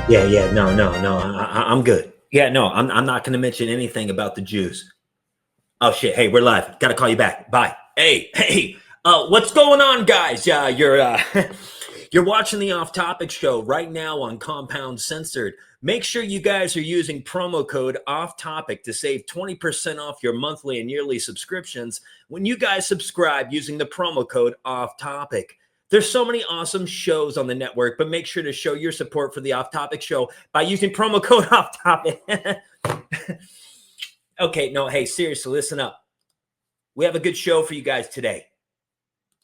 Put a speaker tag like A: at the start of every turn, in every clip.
A: Yeah. No. I'm good. Yeah, no, I'm not going to mention anything about the Jews. Oh shit. Hey, we're live. Got to call you back. Bye. Hey. What's going on, guys? You're you're watching the Off Topic show right now on Compound Censored. Make sure you guys are using promo code Off Topic to save 20% off your monthly and yearly subscriptions when you guys subscribe using the promo code Off Topic. There's so many awesome shows on the network, but make sure to show your support for the Off Topic show by using promo code Off Topic. Okay, no, hey, seriously, listen up. We have a good show for you guys today,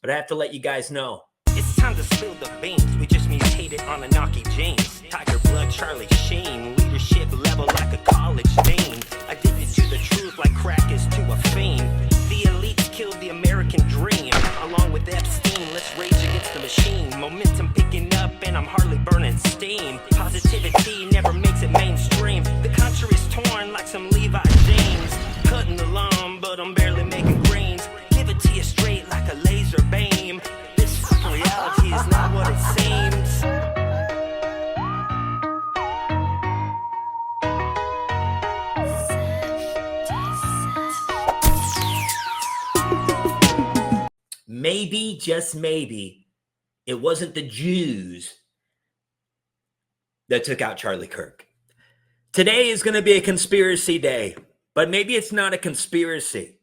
A: but I have to let you guys know.
B: It's time to spill the beans. We just mutated on Anaki James. Tiger blood, Charlie Sheen. Leadership level like a college dean. Addicted to the truth like crack is to a fiend. The elites killed the American dream. Along with Epstein, let's rage against the machine. Momentum picking up and I'm hardly burning steam. Positivity never makes it mainstream. The country's torn like some Levi James. Cutting the lawn, but I'm barely making greens. Give it to you straight like a laser beam. This fucking reality is not what it seems.
A: Maybe, just maybe, it wasn't the Jews that took out Charlie Kirk. Today is going to be a conspiracy day, but maybe it's not a conspiracy.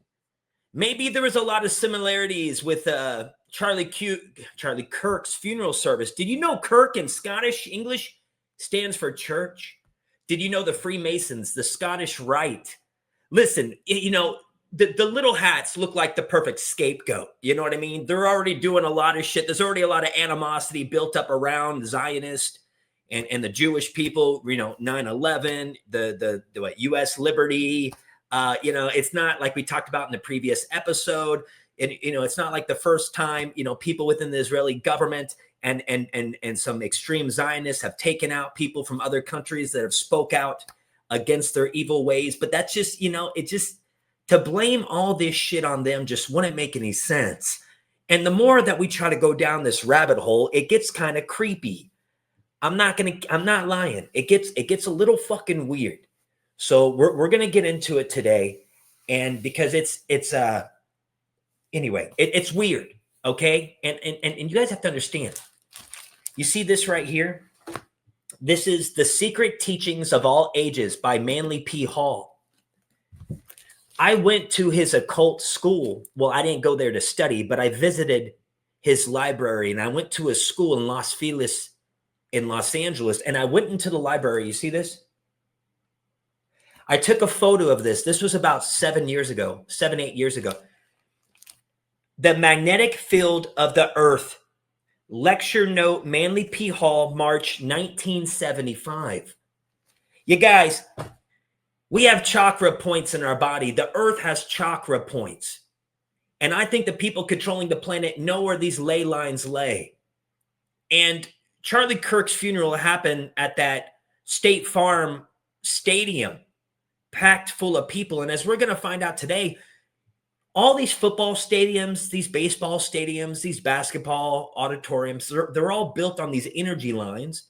A: Maybe there was a lot of similarities with Charlie Kirk's funeral service. Did you know Kirk in Scottish English stands for church? Did you know the Freemasons, the Scottish Rite? Listen, you know, the little hats look like the perfect scapegoat. You know what I mean? They're already doing a lot of shit. There's already a lot of animosity built up around Zionist and the Jewish people, you know, 9/11, the U.S. liberty. You know, it's not like we talked about in the previous episode. And, you know, it's not like the first time, you know, people within the Israeli government and some extreme Zionists have taken out people from other countries that have spoke out against their evil ways. But that's just, you know, it just, to blame all this shit on them just wouldn't make any sense. And the more that we try to go down this rabbit hole, it gets kind of creepy. I'm not lying. It gets a little fucking weird. So we're going to get into it today. And because it's weird. Okay. And you guys have to understand, you see this right here. This is The Secret Teachings of All Ages by Manly P. Hall. I went to his occult school. Well, I didn't go there to study, but I visited his library, and I went to his school in Los Feliz in Los Angeles, and I went into the library. You see this? I took a photo of this. This was about 8 years ago. The Magnetic Field of the Earth. Lecture note, Manly P. Hall, March 1975. You guys, we have chakra points in our body. The earth has chakra points. And I think the people controlling the planet know where these ley lines lay. And Charlie Kirk's funeral happened at that State Farm stadium, packed full of people. And as we're going to find out today, all these football stadiums, these baseball stadiums, these basketball auditoriums, they're all built on these energy lines.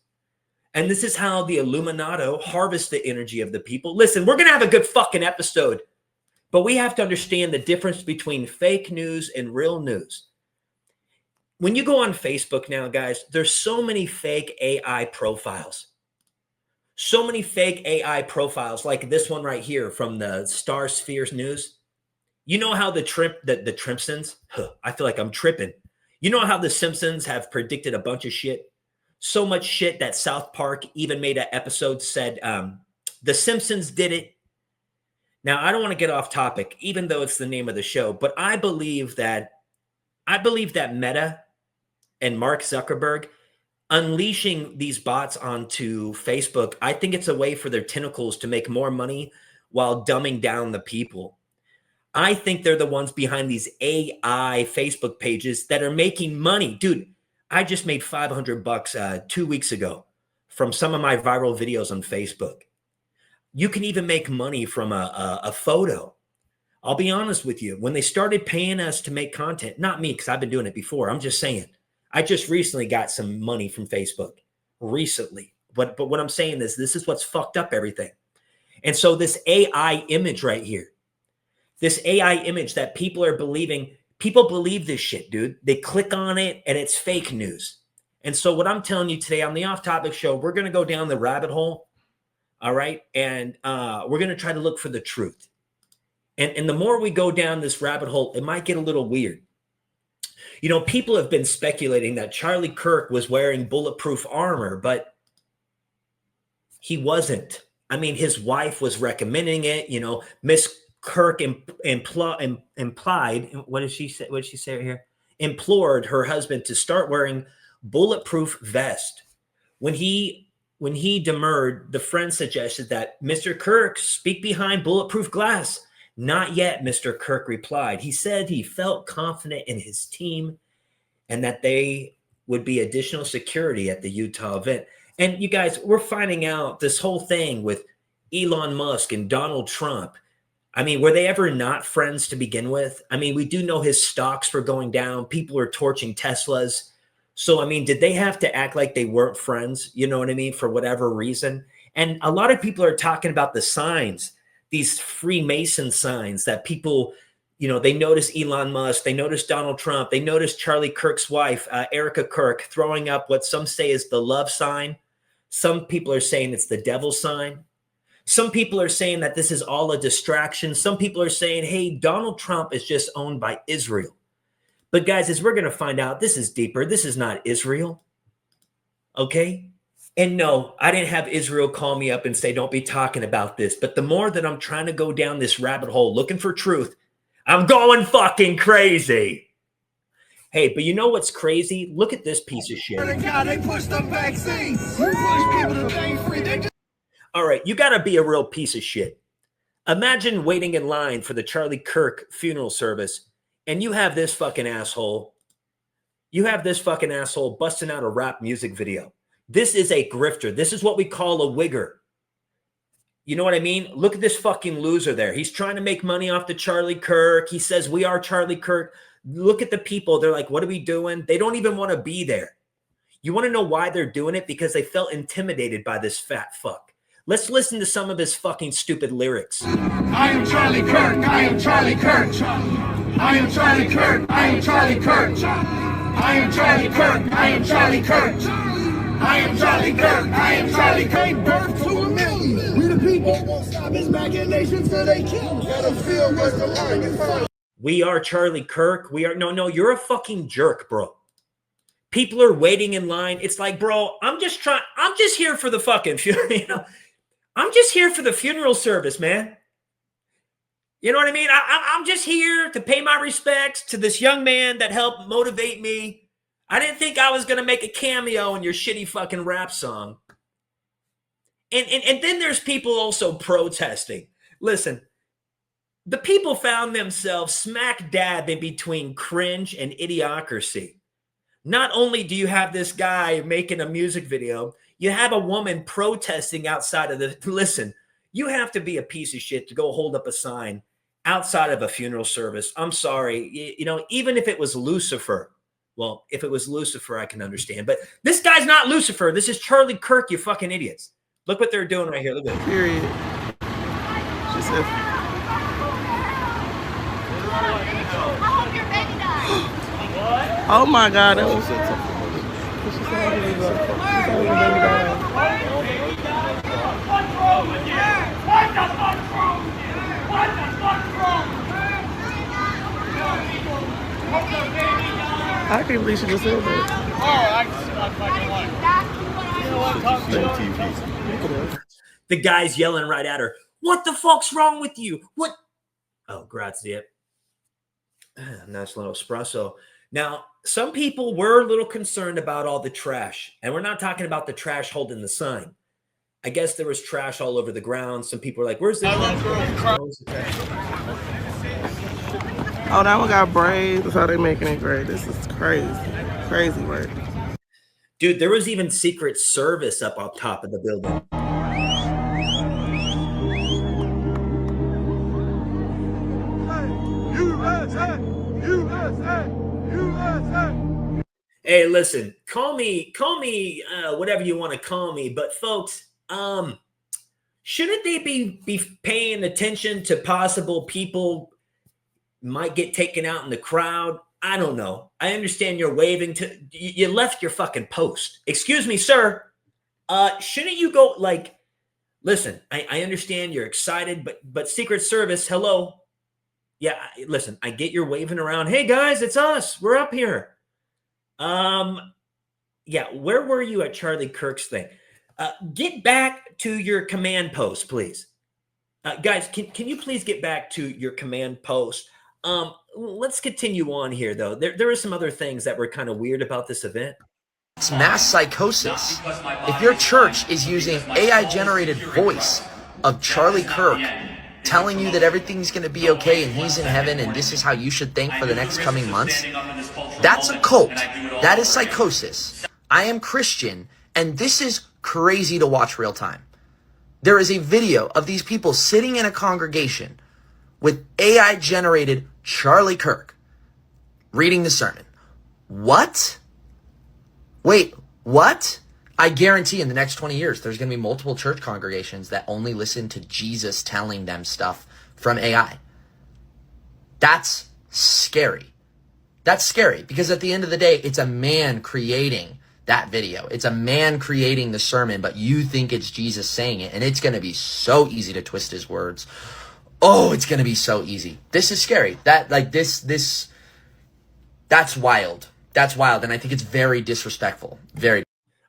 A: And this is how the Illuminato harvest the energy of the people. Listen, we're going to have a good fucking episode, but we have to understand the difference between fake news and real news. When you go on Facebook now, guys, there's so many fake AI profiles. So many fake AI profiles like this one right here from the Star Spheres News. You know how the Trimpsons, I feel like I'm tripping. You know how the Simpsons have predicted a bunch of shit? So much shit that South Park even made an episode said, the Simpsons did it. Now, I don't want to get off topic, even though it's the name of the show, but I believe that Meta and Mark Zuckerberg unleashing these bots onto Facebook, I think it's a way for their tentacles to make more money while dumbing down the people. I think they're the ones behind these AI Facebook pages that are making money. Dude, I just made $500 2 weeks ago from some of my viral videos on Facebook. You can even make money from a photo. I'll be honest with you. When they started paying us to make content, not me, because I've been doing it before. I'm just saying. I just recently got some money from Facebook. Recently. But what I'm saying is this is what's fucked up everything. And so this AI image right here, this AI image that people are believing, people believe this shit, dude. They click on it and it's fake news. And so what I'm telling you today on the Off Topic Show, we're going to go down the rabbit hole. All right. And we're going to try to look for the truth. And the more we go down this rabbit hole, it might get a little weird. You know, people have been speculating that Charlie Kirk was wearing bulletproof armor, but he wasn't. I mean, his wife was recommending it. You know, Miss Kirk implied, what did she say? What did she say right here? Implored her husband to start wearing bulletproof vest. When he demurred, the friend suggested that Mr. Kirk speak behind bulletproof glass. Not yet, Mr. Kirk replied. He said he felt confident in his team and that they would be additional security at the Utah event. And you guys, we're finding out this whole thing with Elon Musk and Donald Trump. I mean, were they ever not friends to begin with? I mean, we do know his stocks were going down. People were torching Teslas. So, I mean, did they have to act like they weren't friends? You know what I mean? For whatever reason. And a lot of people are talking about the signs, these Freemason signs that people, you know, they notice Elon Musk, they notice Donald Trump, they notice Charlie Kirk's wife, Erica Kirk, throwing up what some say is the love sign. Some people are saying it's the devil sign. Some people are saying that this is all a distraction. Some people are saying, hey, Donald Trump is just owned by Israel. But guys, as we're going to find out, this is deeper. This is not Israel. Okay? And no, I didn't have Israel call me up and say, don't be talking about this. But the more that I'm trying to go down this rabbit hole looking for truth, I'm going fucking crazy. Hey, but you know what's crazy? Look at this piece of shit.
C: They push the vaccines. You push people to stay free.
A: All right, you got to be a real piece of shit. Imagine waiting in line for the Charlie Kirk funeral service, and you have this fucking asshole. You have this fucking asshole busting out a rap music video. This is a grifter. This is what we call a wigger. You know what I mean? Look at this fucking loser there. He's trying to make money off the Charlie Kirk. He says, we are Charlie Kirk. Look at the people. They're like, what are we doing? They don't even want to be there. You want to know why they're doing it? Because they felt intimidated by this fat fuck. Let's listen to some of his fucking stupid lyrics.
C: I am Charlie Kirk. I am Charlie Kirk. I am Charlie Kirk. I am Charlie Kirk. I am Charlie Kirk. I am Charlie Kirk. I am Charlie Kirk. I am Charlie Kirk. Birth to a million. We the people won't stop his machinations till they kill. Gotta feel what's the line in front.
A: We are Charlie Kirk. We are no, you're a fucking jerk, bro. People are waiting in line. It's like, bro, I'm just here for the fucking funeral, you know. I'm just here for the funeral service, man. You know what I mean? I'm just here to pay my respects to this young man that helped motivate me. I didn't think I was going to make a cameo in your shitty fucking rap song. And then there's people also protesting. Listen, the people found themselves smack dab in between cringe and idiocracy. Not only do you have this guy making a music video, you have a woman protesting outside of the... Listen, you have to be a piece of shit to go hold up a sign outside of a funeral service. I'm sorry. You know, even if it was Lucifer, well, if it was Lucifer, I can understand. But this guy's not Lucifer. This is Charlie Kirk, you fucking idiots. Look what they're doing right here. Look at it.
D: Period. She said... Oh my God, that was so tough. I can't believe she just said that.
A: The guy's yelling right at her. What the fuck's wrong with you? What? Oh, grazie. Nice little espresso. Now, some people were a little concerned about all the trash, and we're not talking about the trash holding the sign. I guess there was trash all over the ground. Some people were like, where's the trash?
D: Oh, that one got braids. That's how they making it gray. This is crazy. Crazy work.
A: Dude, there was even Secret Service up on top of the building. Hey, listen, call me whatever you want to call me, but folks, shouldn't they be paying attention to possible people might get taken out in the crowd? I don't know. I understand you're waving to you left your fucking post. Excuse me, sir. Shouldn't you go like listen, I understand you're excited, but Secret Service, hello. Yeah, listen, I get you're waving around. Hey guys, it's us. We're up here. Yeah, where were you at Charlie Kirk's thing? Get back to your command post, please. Guys, can you please get back to your command post? Let's continue on here, though. There are some other things that were kind of weird about this event.
E: It's mass psychosis. If your church is using AI-generated voice of Charlie Kirk telling you that everything's going to be okay and he's in heaven and this is how you should think for the next coming months, that's a cult. That is psychosis. I am Christian, and this is crazy to watch real time. There is a video of these people sitting in a congregation with AI-generated Charlie Kirk reading the sermon. What? Wait, what? I guarantee in the next 20 years, there's going to be multiple church congregations that only listen to Jesus telling them stuff from AI. That's scary. That's scary because at the end of the day, it's a man creating that video. It's a man creating the sermon, but you think it's Jesus saying it, and it's going to be so easy to twist his words. Oh, it's going to be so easy. This is scary. That's wild. That's wild, and I think it's very disrespectful. Very.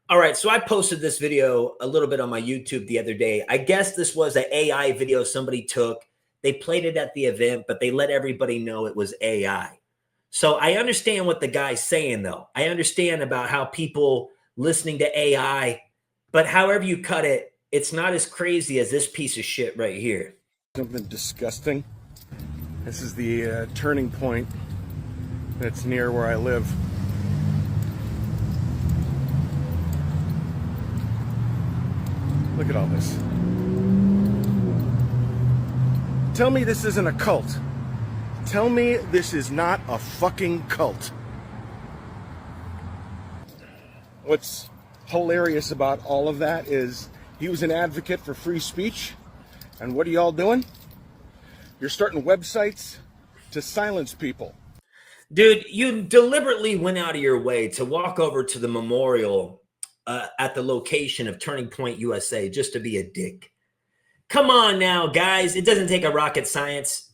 A: All right, so I posted this video a little bit on my YouTube the other day. I guess this was an AI video somebody took. They played it at the event, but they let everybody know it was AI. So I understand what the guy's saying, though. I understand about how people listening to AI, but however you cut it, it's not as crazy as this piece of shit right here.
F: Something disgusting. This is the turning point that's near where I live. Look at all this. Tell me this isn't a cult. Tell me this is not a fucking cult. What's hilarious about all of that is he was an advocate for free speech. And what are y'all doing? You're starting websites to silence people.
A: Dude, you deliberately went out of your way to walk over to the memorial at the location of Turning Point USA just to be a dick. Come on now, guys. It doesn't take a rocket science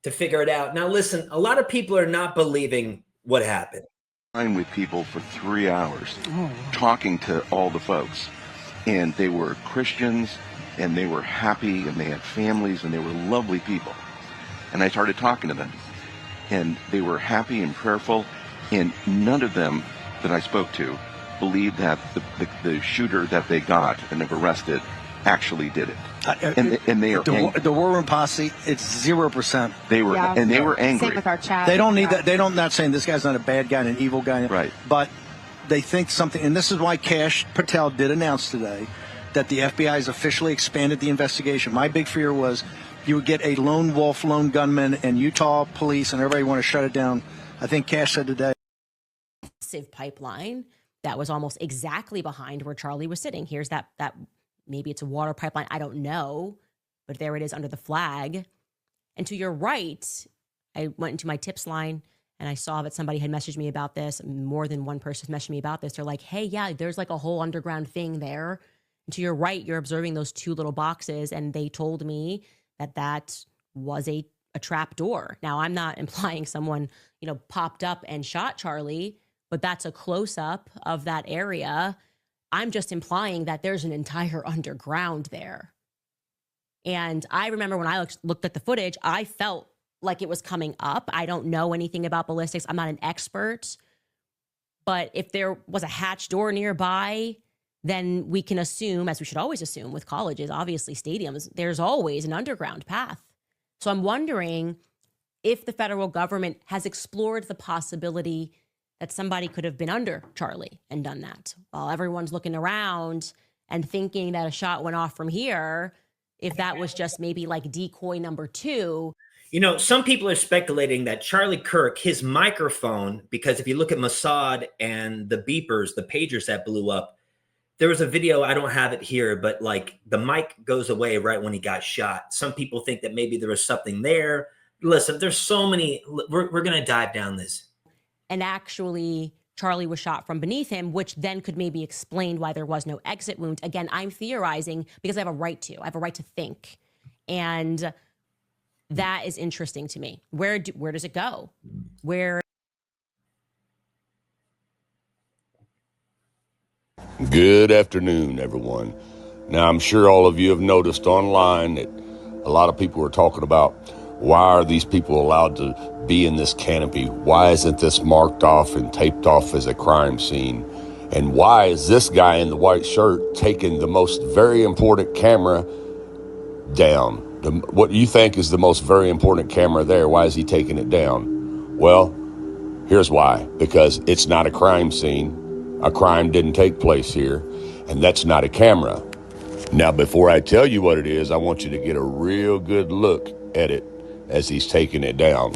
A: to figure it out. Now, listen, a lot of people are not believing what happened.
G: I'm with people for 3 hours talking to all the folks. And they were Christians, and they were happy, and they had families, and they were lovely people. And I started talking to them. And they were happy and prayerful, and none of them that I spoke to believed that the shooter that they got and have arrested actually did it. And they are
H: the War Room Posse. It's 0%.
G: They were and they were angry.
I: Same with our chat.
H: They don't need that. They don't. Not saying this guy's not a bad guy and an evil guy.
G: Right.
H: But they think something. And this is why Kash Patel did announce today that the FBI has officially expanded the investigation. My big fear was you would get a lone wolf, lone gunman, and Utah police and everybody want to shut it down. I think Kash said today.
I: Massive pipeline that was almost exactly behind where Charlie was sitting. Here's that maybe it's a water pipeline. I don't know, but there it is under the flag. And to your right, I went into my tips line and I saw that somebody had messaged me about this. More than one person messaged me about this. They're like, hey, yeah, there's like a whole underground thing there. And to your right, you're observing those two little boxes. And they told me that was a trap door. Now, I'm not implying someone, popped up and shot Charlie, but that's a close up of that area. I'm just implying that there's an entire underground there. And I remember when I looked at the footage, I felt like it was coming up. I don't know anything about ballistics. I'm not an expert. But if there was a hatch door nearby, then we can assume, as we should always assume with colleges, obviously stadiums, there's always an underground path. So I'm wondering if the federal government has explored the possibility that somebody could have been under Charlie and done that while everyone's looking around and thinking that a shot went off from here. If that was just maybe like decoy number 2.
A: You know, some people are speculating that Charlie Kirk, his microphone, because if you look at Mossad and the beepers, the pagers that blew up, there was a video, I don't have it here, but like the mic goes away right when he got shot. Some people think that maybe there was something there. Listen, there's so many, we're going to dive down this.
I: And actually, Charlie was shot from beneath him, which then could maybe explain why there was no exit wound. Again, I'm theorizing because I have a right to. I have a right to think. And that is interesting to me. Where does it go?
J: Good afternoon, everyone. Now, I'm sure all of you have noticed online that a lot of people are talking about why are these people allowed to be in this canopy? Why isn't this marked off and taped off as a crime scene? And why is this guy in the white shirt taking the most very important camera down? What you think is the most very important camera there, why is he taking it down? Well, here's why. Because it's not a crime scene. A crime didn't take place here, and that's not a camera. Now, before I tell you what it is, I want you to get a real good look at it as he's taking it down.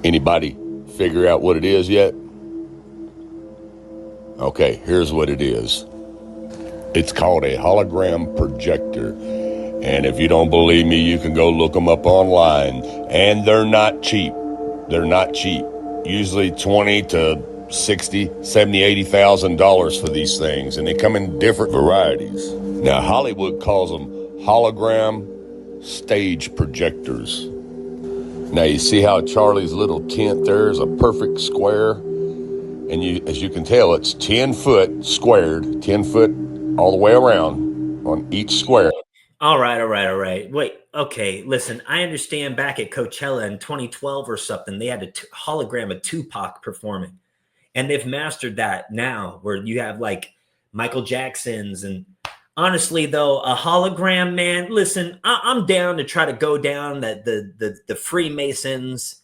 J: Anybody figure out what it is yet? Okay, here's what it is. It's called a hologram projector. And if you don't believe me, you can go look them up online. And they're not cheap. They're not cheap. Usually 20 to 60, 70, $80,000 for these things, and they come in different varieties. Now, Hollywood calls them hologram stage projectors. Now, you see how Charlie's little tent there is a perfect square? And as you can tell, it's 10 foot squared, 10 foot all the way around on each square.
A: All right. Wait, okay, listen, I understand back at Coachella in 2012 or something, they had a hologram of Tupac performing. And they've mastered that now where you have like Michael Jackson's. And honestly, though, a hologram, man, listen, I'm down to try to go down the Freemasons,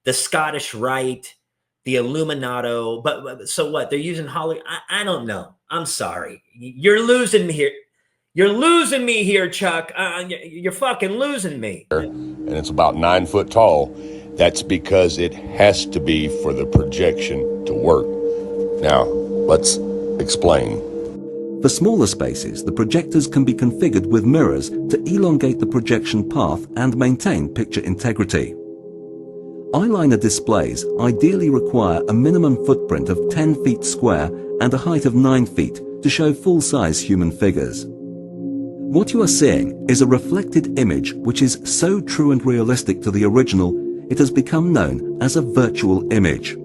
A: the Scottish Rite, the Illuminato. But so what? They're using I don't know. I'm sorry. You're losing me here. You're losing me here, Chuck. You're fucking losing me.
J: And it's about 9 foot tall. That's because it has to be for the projection to work. Now, let's explain.
K: For smaller spaces, the projectors can be configured with mirrors to elongate the projection path and maintain picture integrity. Eyeliner displays ideally require a minimum footprint of 10 feet square and a height of 9 feet to show full-size human figures. What you are seeing is a reflected image which is so true and realistic to the original, it has become known as a virtual image.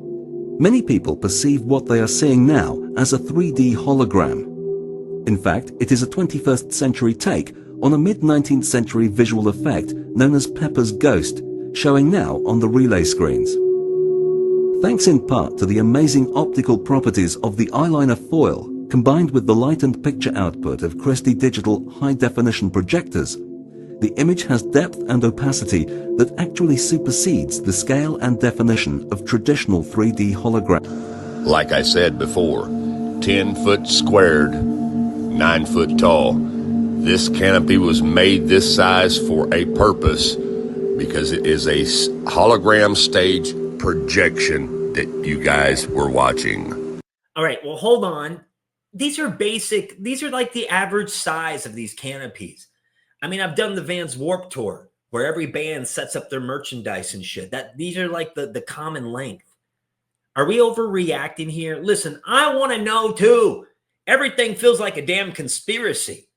K: Many people perceive what they are seeing now as a 3D hologram. In fact, it is a 21st century take on a mid-19th century visual effect known as Pepper's Ghost, showing now on the relay screens. Thanks in part to the amazing optical properties of the eyeliner foil, combined with the light and picture output of Christie Digital high-definition projectors, the image has depth and opacity that actually supersedes the scale and definition of traditional 3D hologram.
J: Like I said before, 10 foot squared, 9 foot tall. This canopy was made this size for a purpose because it is a hologram stage projection that you guys were watching.
A: All right, well, hold on. These are like the average size of these canopies. I mean, I've done the Vans Warped Tour where every band sets up their merchandise and shit. These are like the common length. Are we overreacting here? Listen, I want to know too. Everything feels like a damn conspiracy.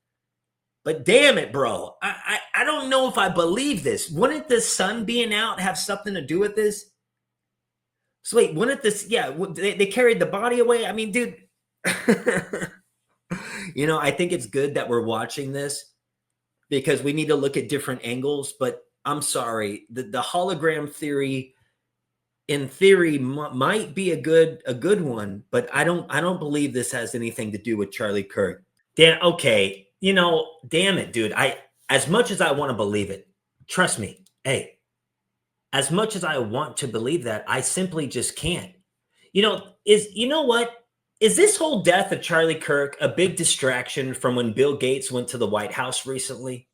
A: But damn it, bro. I don't know if I believe this. Wouldn't the sun being out have something to do with this? So wait, wouldn't this, yeah, they carried the body away? I mean, dude, you know, I think it's good that we're watching this because we need to look at different angles, but I'm sorry, the hologram theory in theory might be a good one, but I don't believe this has anything to do with Charlie Kirk. Okay, you know, damn it, dude. As much as I want to believe it, trust me, hey, as much as I want to believe that, I simply just can't. You know what? Is this whole death of Charlie Kirk a big distraction from when Bill Gates went to the White House recently?